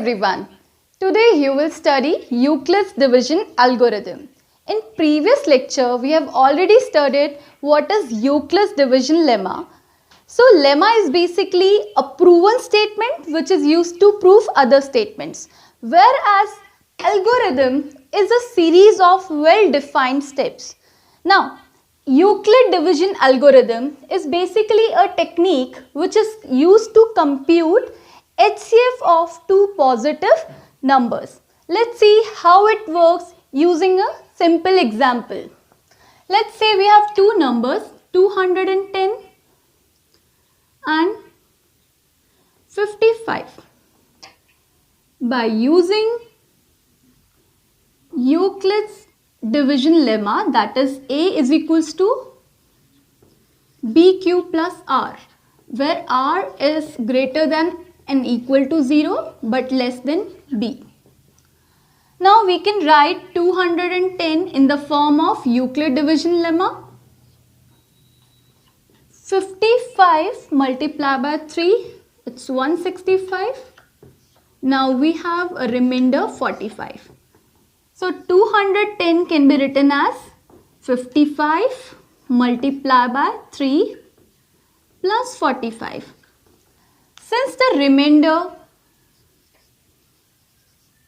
everyone. Today you will study Euclid's division algorithm. In previous lecture we have already studied what is Euclid's division lemma. So lemma is basically a proven statement which is used to prove other statements, whereas algorithm is a series of well-defined steps. Now Euclid division algorithm is basically a technique which is used to compute HCF of two positive numbers. Let's see how it works using a simple example. Let's say we have two numbers 210 and 55. By using Euclid's division lemma, that is A is equals to BQ plus R, where R is greater than and equal to 0 but less than B. Now we can write 210 in the form of Euclid division lemma. 55 multiplied by 3, it's 165. Now we have a remainder 45. So 210 can be written as 55 multiplied by 3 plus 45. Since the remainder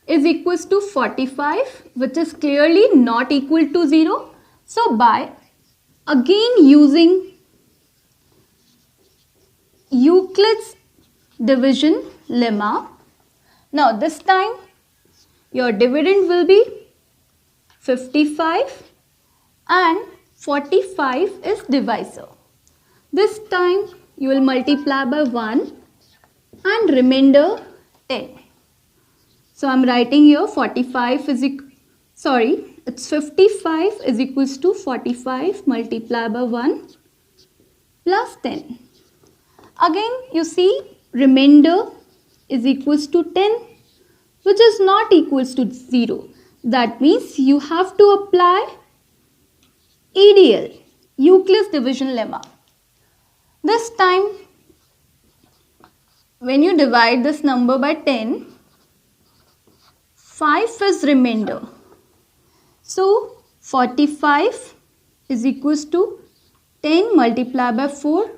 is equals to 45, which is clearly not equal to 0, so by again using Euclid's division lemma, now this time your dividend will be 55 and 45 is divisor. This time you will multiply by 1 and remainder 10. So I am writing here 45 is it's 55 is equals to 45 multiplied by 1 plus 10. Again you see remainder is equals to 10, which is not equals to 0. That means you have to apply EDL, Euclid's division lemma. This time when you divide this number by 10, 5 is remainder. So 45 is equals to 10 multiplied by 4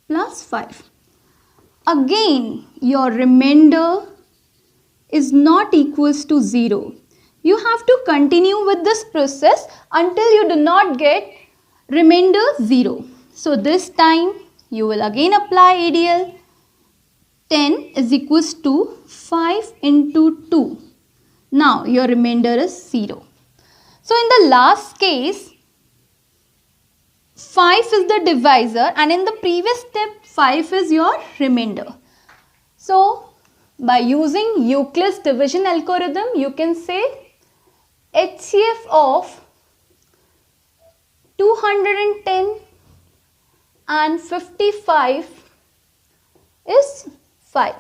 plus 5. Again your remainder is not equals to 0. You have to continue with this process until you do not get remainder 0. So this time you will again apply ADL. 10 is equals to 5 into 2. Now your remainder is 0. So in the last case, 5 is the divisor and in the previous step 5 is your remainder. So by using Euclid's division algorithm, you can say HCF of 210 and 55 is 5.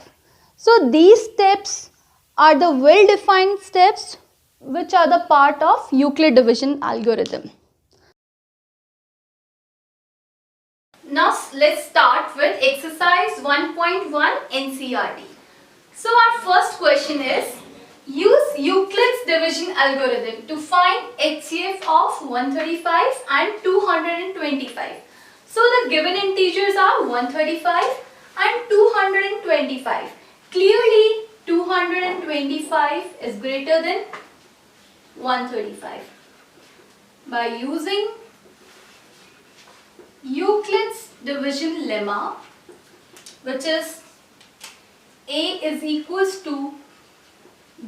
So these steps are the well-defined steps which are the part of Euclid division algorithm. Now let's start with exercise 1.1 NCERT. So our first question is, use Euclid's division algorithm to find HCF of 135 and 225. So the given integers are 135 and 225. Clearly 225 is greater than 135. By using Euclid's division lemma, which is A is equals to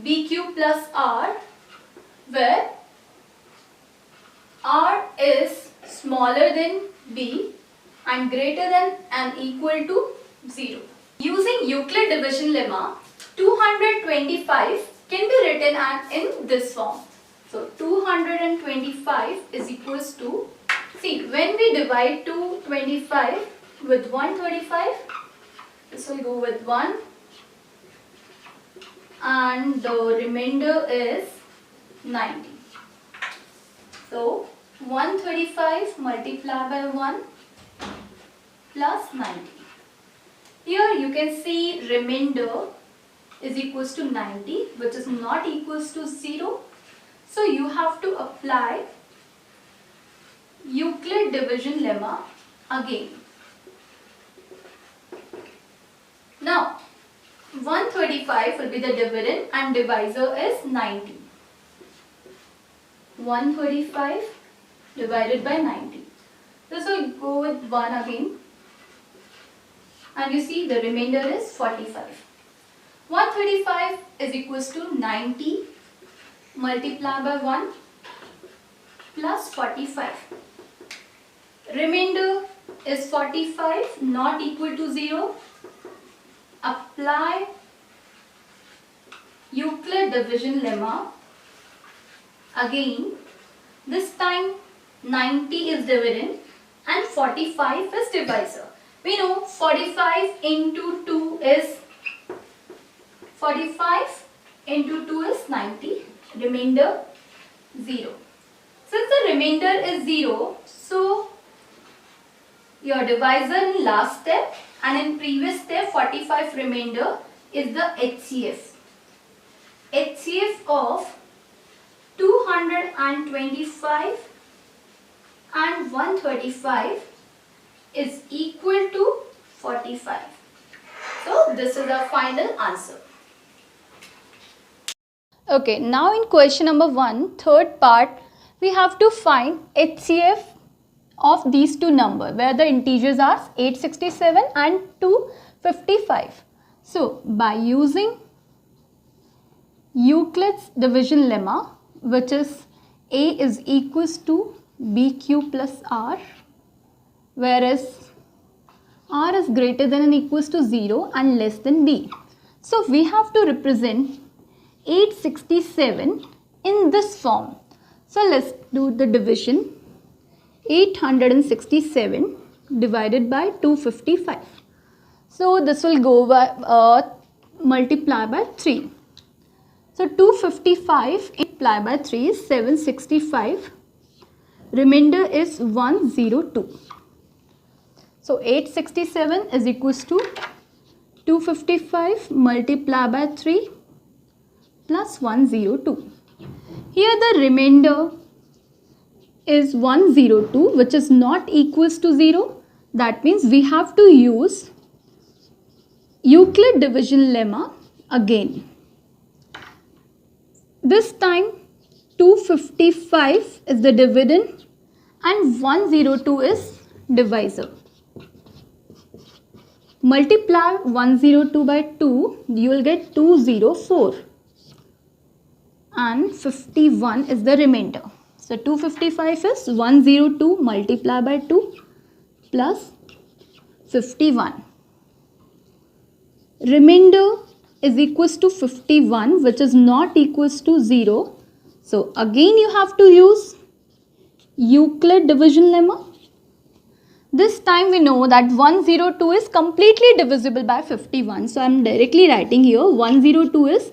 BQ plus R, where R is smaller than B and greater than and equal to 0. Using Euclid division lemma, 225 can be written in this form. So 225 is equals to, see, when we divide 225 with 135, this will go with 1 and the remainder is 90. So 135 multiplied by 1 plus 90. Here you can see remainder is equals to 90, which is not equals to 0. So you have to apply Euclid division lemma again. Now 135 will be the dividend and divisor is 90. 135 divided by 90. This will go with 1 again. And you see the remainder is 45. 135 is equals to 90 multiplied by 1 plus 45. Remainder is 45 not equal to 0. Apply Euclid division lemma again. This time 90 is dividend and 45 is divisor. We know 45 into 2 is 90, remainder 0. Since the remainder is 0, so your divisor in last step and in previous step 45 remainder is the HCF. HCF of 225 and 135 is equal to 45. So this is our final answer. Okay, now in question number 1, third part, we have to find HCF of these two numbers where the integers are 867 and 255. So by using Euclid's division lemma, which is A is equals to BQ plus R, whereas R is greater than and equals to 0 and less than B. So we have to represent 867 in this form. So let's do the division. 867 divided by 255. So this will go by multiply by 3. So 255 multiplied by 3 is 765. Remainder is 102. So 867 is equals to 255 multiplied by 3 plus 102. Here the remainder is 102, which is not equals to 0. That means we have to use Euclid division lemma again. This time 255 is the dividend and 102 is divisor. Multiply 102 by 2, you will get 204 and 51 is the remainder. So 255 is 102 multiplied by 2 plus 51. Remainder is equals to 51, which is not equals to 0. So again you have to use Euclid division lemma. This time we know that 102 is completely divisible by 51. So I am directly writing here 102 is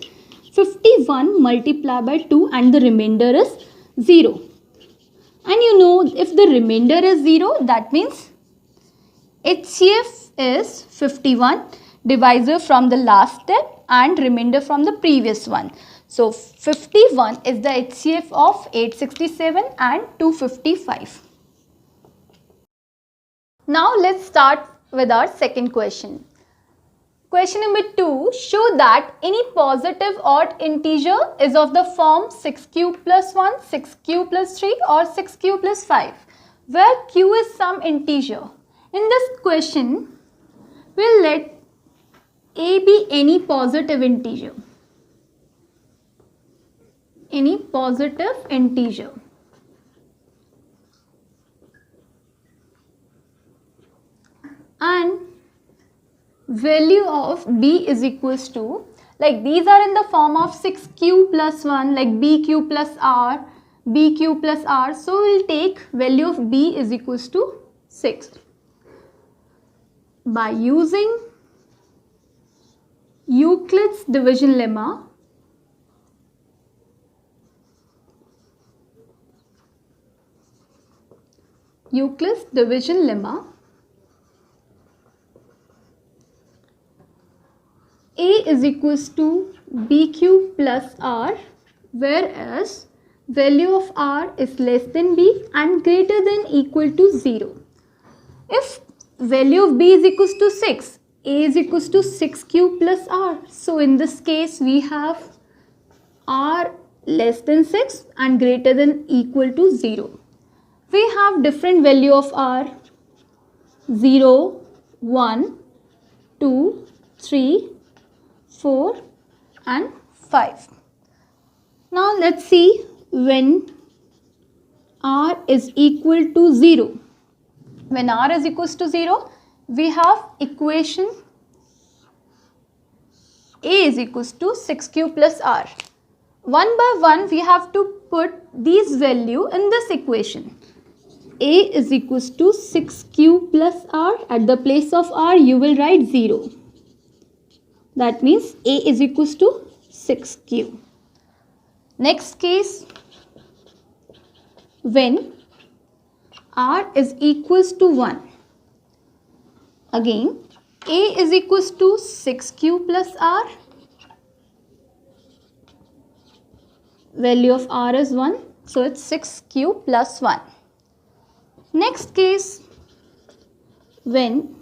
51 multiplied by 2 and the remainder is 0. And you know if the remainder is 0, that means HCF is 51, divisor from the last step and remainder from the previous one. So 51 is the HCF of 867 and 255. Now let's start with our second question. Question number 2, show that any positive odd integer is of the form 6 cube plus 1, 6 cube plus 3 or 6 cube plus 5, where q is some integer. In this question, we'll let a be any positive integer. Any positive integer. And value of b is equals to, like these are in the form of 6q plus 1, like bq plus r, bq plus r. So we'll take value of b is equals to 6. By using Euclid's division lemma, Euclid's division lemma, A is equals to B cube plus R, whereas value of R is less than B and greater than equal to 0. If value of B is equals to 6, A is equals to 6 cube plus R. So in this case we have R less than 6 and greater than equal to 0. We have different value of R: 0, 1, 2, 3, 4 and 5. Now let's see when R is equal to 0. When R is equals to 0, we have equation A is equals to 6 cube plus R. One by one we have to put these value in this equation. A is equals to 6 cube plus R. At the place of R you will write 0. That means A is equals to 6 cube. Next case, when R is equals to 1. Again, A is equals to 6 cube plus R. Value of R is 1. So it's 6 cube plus 1. Next case, when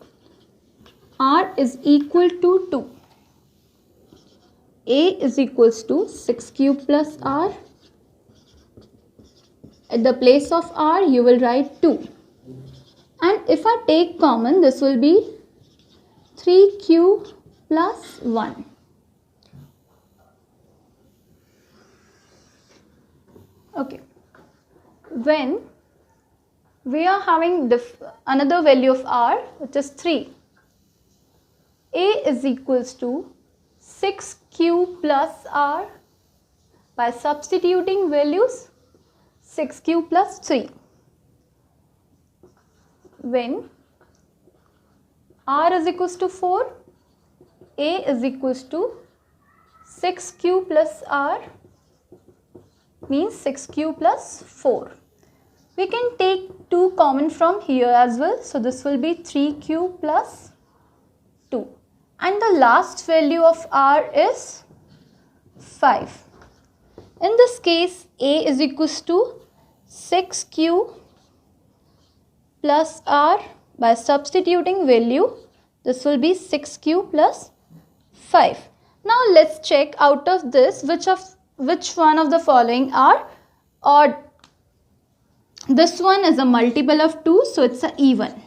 R is equal to 2. A is equals to 6 cube plus R. At the place of R you will write 2. And if I take common, this will be 3 cube plus 1. Okay. When we are having another value of R, which is 3. A is equals to 6 cube plus R. By substituting values, 6 cube plus 3. When R is equals to 4, A is equals to 6 cube plus R means 6 cube plus 4. We can take 2 common from here as well. So this will be 3 cube plus 2. And the last value of R is 5. In this case, A is equals to 6 cube plus R. By substituting value, this will be 6 cube plus 5. Now let's check out of this which one of the following are odd. This one is a multiple of 2, so it's an even.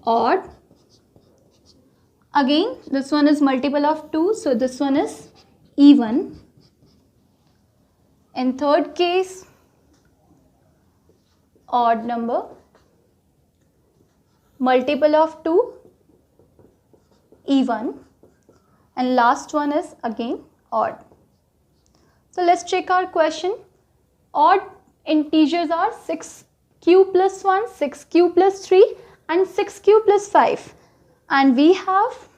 Odd. Again, this one is multiple of 2, so this one is even. In third case, odd number. Multiple of 2, even. And last one is again odd. So let's check our question. Odd integers are 6 cube plus 1, 6 cube plus 3 and 6 cube plus 5. And we have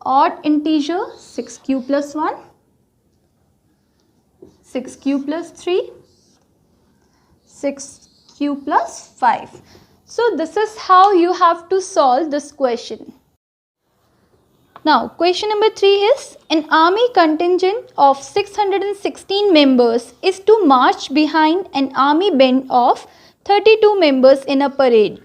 odd integer 6 cube plus 1, 6 cube plus 3, 6 cube plus 5. So this is how you have to solve this question. Now question number 3 is, an army contingent of 616 members is to march behind an army band of 32 members in a parade.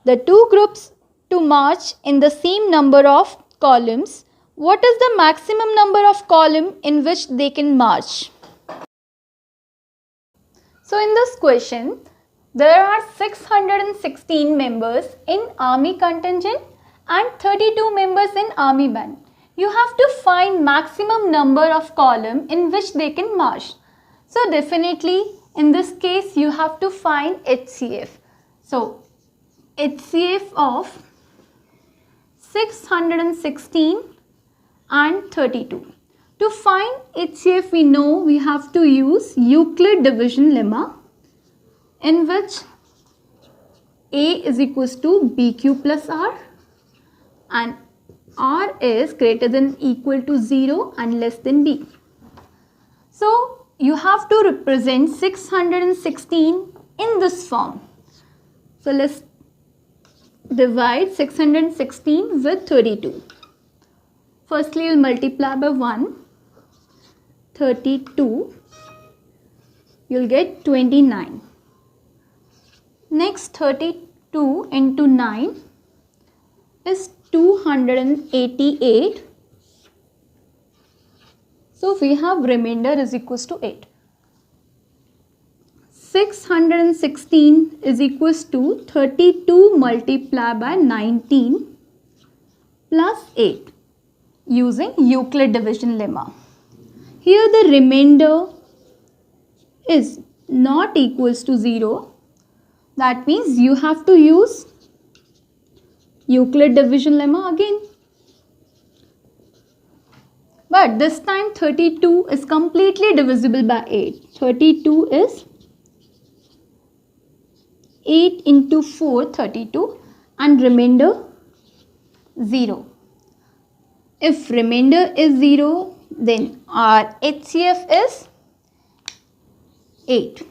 The two groups to march in the same number of columns. What is the maximum number of columns in which they can march? So in this question, there are 616 members in army contingent and 32 members in army band. You have to find maximum number of columns in which they can march. So definitely in this case you have to find HCF. So HCF of 616 and 32. To find HCF, we know we have to use Euclid division lemma, in which A is equals to B cube plus R and R is greater than equal to 0 and less than B. So you have to represent 616 in this form. So let's divide 616 with 32. Firstly, you'll multiply by 1. 32. You'll get 29. Next, 32 into 9 is 288. So we have remainder is equals to 8. 616 is equals to 32 multiplied by 19 plus 8 using Euclid division lemma. Here the remainder is not equals to 0. That means you have to use Euclid division lemma again. But this time 32 is completely divisible by 8. 32 is 8 into 4, 32, and remainder 0. If remainder is 0, then our HCF is 8.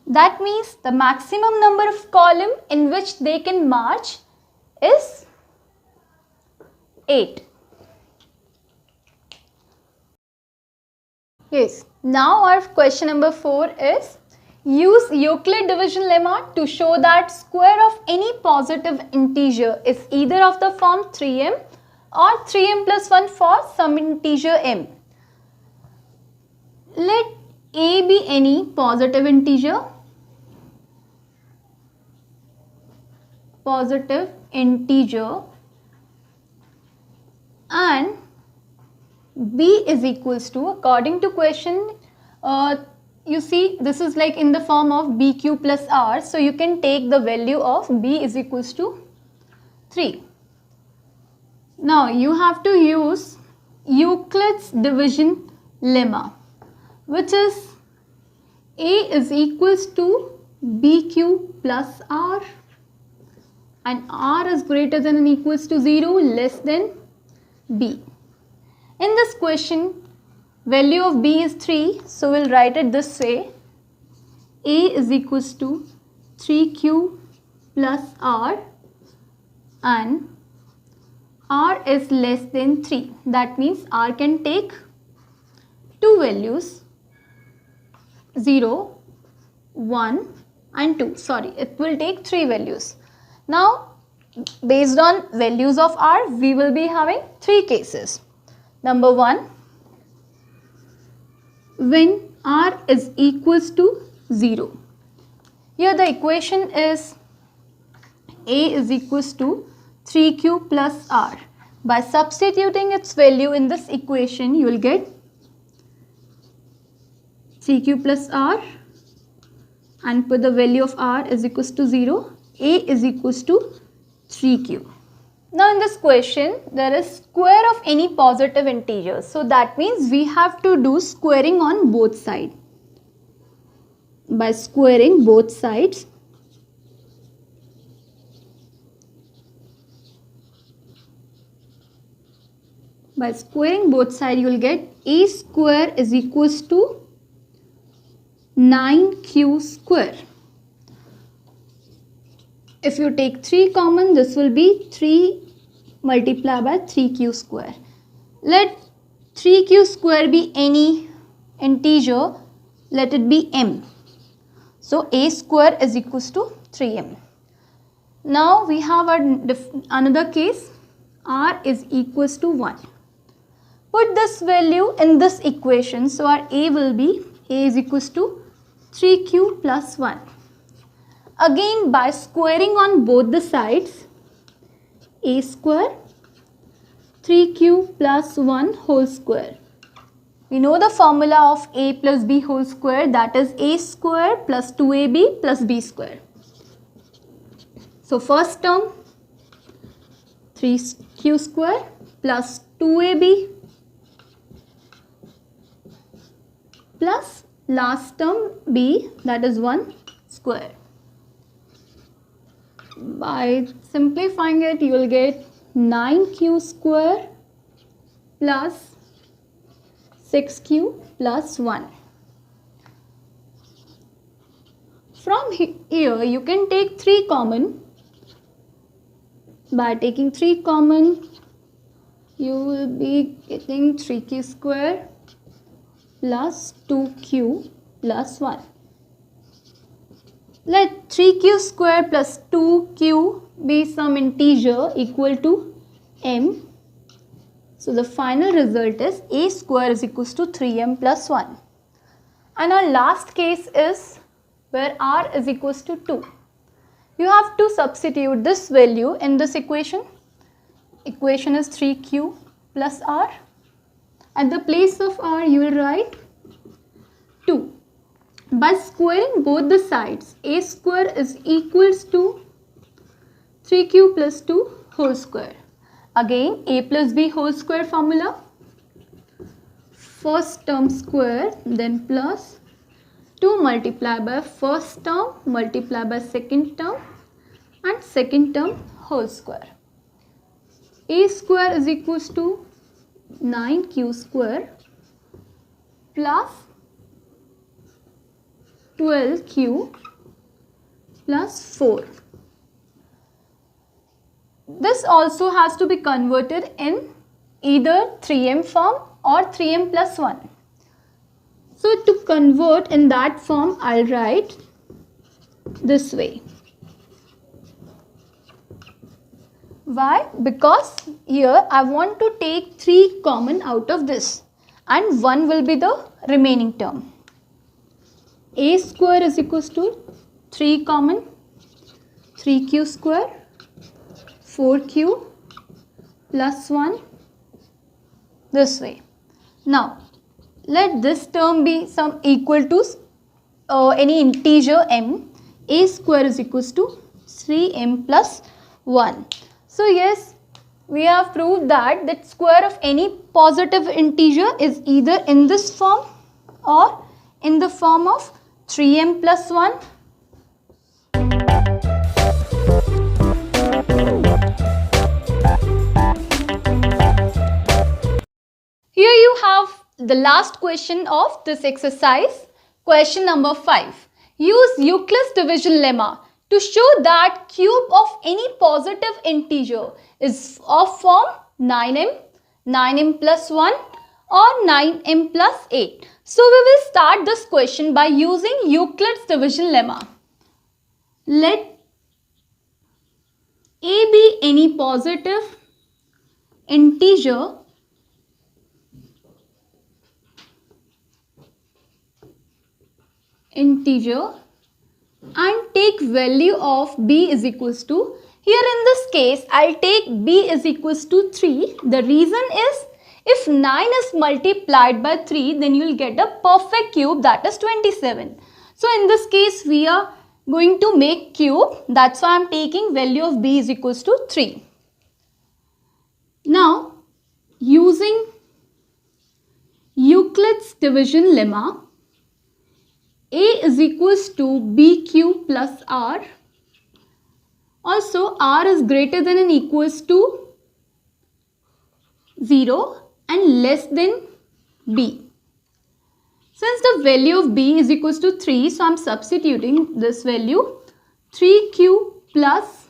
That means the maximum number of column in which they can march is 8. Yes, now our question number 4 is use Euclid division lemma to show that square of any positive integer is either of the form 3m or 3m plus 1 for some integer m. Let a be any positive integer, and b is equals to, according to question, you see this is like in the form of bq plus r, so you can take the value of b is equals to 3. Now you have to use Euclid's division lemma, which is a is equals to bq plus r and r is greater than and equals to 0, less than b. In this question, value of b is 3, so we'll write it this way. A is equals to 3q plus r and r is less than 3. That means r can take two values, 0, 1 and 2. Sorry, it will take 3 values. Now, based on values of r, we will be having 3 cases. Number 1, when r is equals to 0. Here the equation is a is equals to 3q plus r. By substituting its value in this equation, you will get 3q plus r and put the value of r is equals to 0. A is equals to 3q. Now in this question, there is square of any positive integer. So that means we have to do squaring on both sides. By squaring both sides, you will get a square is equals to 9q square. If you take 3 common, this will be 3 multiplied by 3q square. Let 3q square be any integer, let it be m. So a square is equals to 3m. Now we have another case, r is equals to 1. Put this value in this equation, so our a will be, a is equals to 3q plus 1. Again, by squaring on both the sides, a square 3q plus 1 whole square. We know the formula of a plus b whole square, that is a square plus 2ab plus b square. So first term 3q square plus 2ab plus last term b, that is 1 square. By simplifying it, you will get 9q square plus 6q plus 1. From here you can take 3 common. By taking 3 common, you will be getting 3q square plus 2q plus 1. Let 3q square plus 2q be some integer equal to m. So the final result is a square is equals to 3m plus 1. And our last case is where r is equals to 2. You have to substitute this value in this equation. Equation is 3q plus r. At the place of r you will write 2. By squaring both the sides, a square is equals to 3q plus 2 whole square. Again a plus b whole square formula. First term square, then plus 2 multiplied by first term multiplied by second term and second term whole square. A square is equals to 9q square plus 12q plus 4. This also has to be converted in either 3m form or 3m plus 1. So to convert in that form, I'll write this way. Why? Because here I want to take 3 common out of this and 1 will be the remaining term. A square is equals to 3 common, 3q square, 4q plus 1 this way. Now let this term be some equal to any integer m. A square is equals to 3m plus 1. So yes, we have proved that square of any positive integer is either in this form or in the form of 3m plus 1. Here you have the last question of this exercise, question number 5. Use Euclid's division lemma to show that cube of any positive integer is of form 9m, 9m plus 1 or 9m plus 8. So we will start this question by using Euclid's division lemma. Let a be any positive integer and take value of b is equals to, here in this case I'll take b is equals to 3. The reason is if 9 is multiplied by 3 then you will get a perfect cube, that is 27. So in this case we are going to make cube, that's why I am taking value of b is equals to 3. Now using Euclid's division lemma, a is equals to b cube plus r. Also r is greater than and equals to 0 and less than b. Since the value of b is equals to 3, so I am substituting this value 3q plus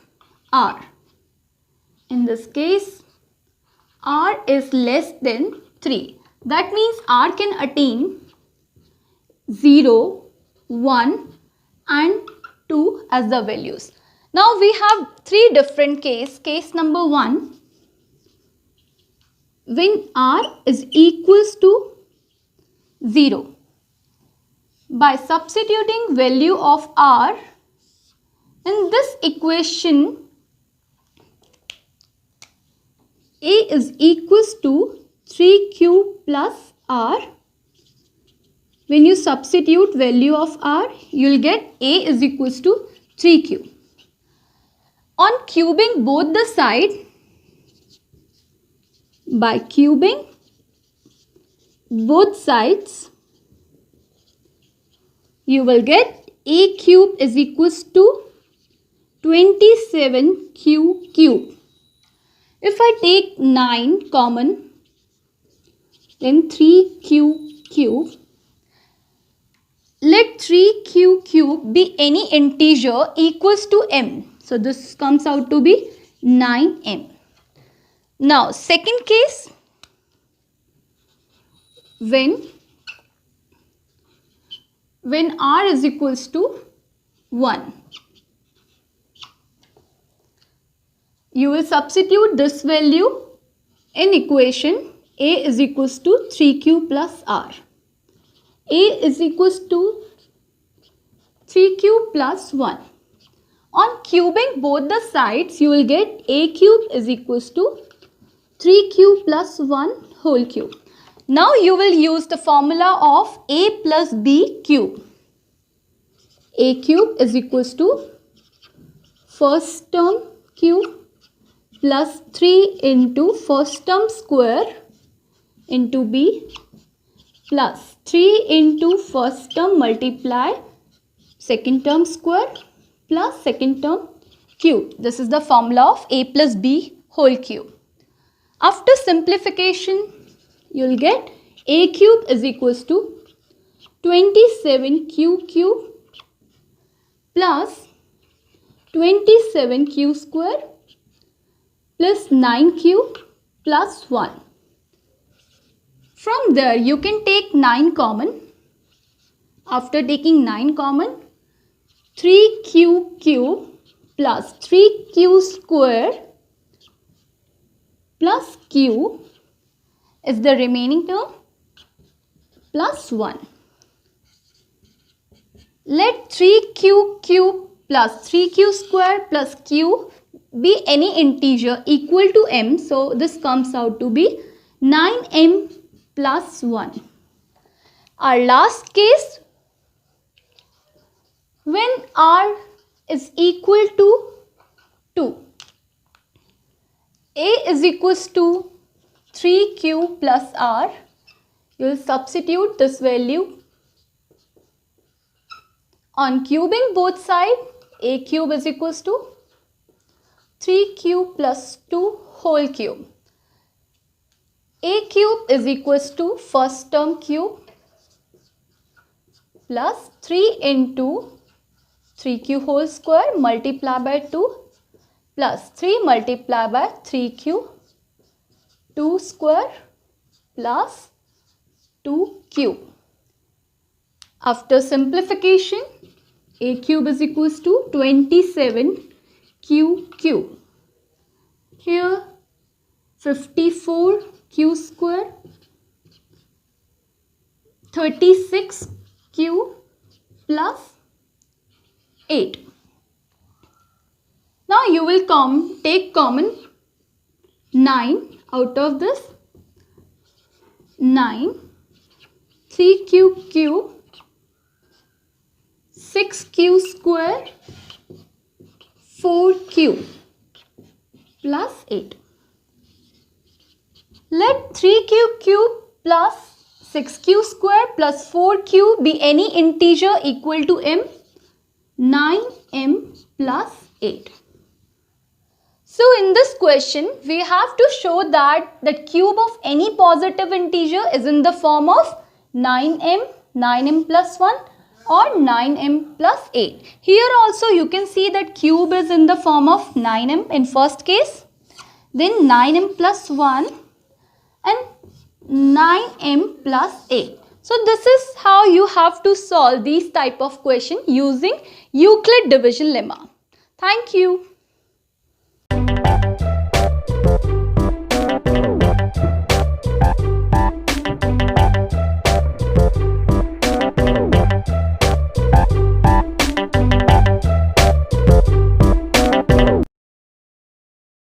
r. In this case r is less than 3. That means r can attain 0, 1 and 2 as the values. Now we have 3 different cases. Case number 1, when r is equals to 0. By substituting value of r in this equation, a is equals to 3q plus r. When you substitute value of r, you will get a is equals to 3q. On cubing both the sides, by cubing both sides, you will get a cube is equals to 27q cube. If I take 9 common, then 3q cube Let 3q cube be any integer equals to m. So this comes out to be 9m. Now second case, when r is equals to 1, you will substitute this value in equation a is equals to 3q plus r. A is equals to 3q plus 1. On cubing both the sides, you will get a cube is equals to 3q plus 1 whole cube. Now you will use the formula of a plus b cube. A cube is equals to first term cube plus 3 into first term square into b plus 3 into first term multiply second term square plus second term cube. This is the formula of a plus b whole cube. After simplification, you will get a cube is equals to 27q cube plus 27q square plus 9q plus 1. From there, you can take 9 common. After taking 9 common, 3q cube plus 3q square plus q is the remaining term plus 1. Let 3q cube plus 3q square plus q be any integer equal to m. So this comes out to be 9m plus 1. Our last case, when r is equal to 2, a is equals to 3q plus r, you will substitute this value. On cubing both sides, a cube is equals to 3q plus 2 whole cube. A cube is equals to first term cube plus 3 into 3q whole square multiply by 2 plus 3 multiply by 3q 2 square plus 2 cube. After simplification, a cube is equals to 27q cube. Here 54q square, 36q plus 8. Now you will take common 9 out of this. 9, 3q cube, 6q square, 4q plus 8. Let 3q cube plus 6q square plus 4q be any integer equal to m. 9m plus 8. So in this question, we have to show that the cube of any positive integer is in the form of 9m, 9m plus 1 or 9m plus 8. Here also you can see that cube is in the form of 9m in first case, then 9m plus 1 and 9m plus 8. So this is how you have to solve these type of question using Euclid division lemma. Thank you.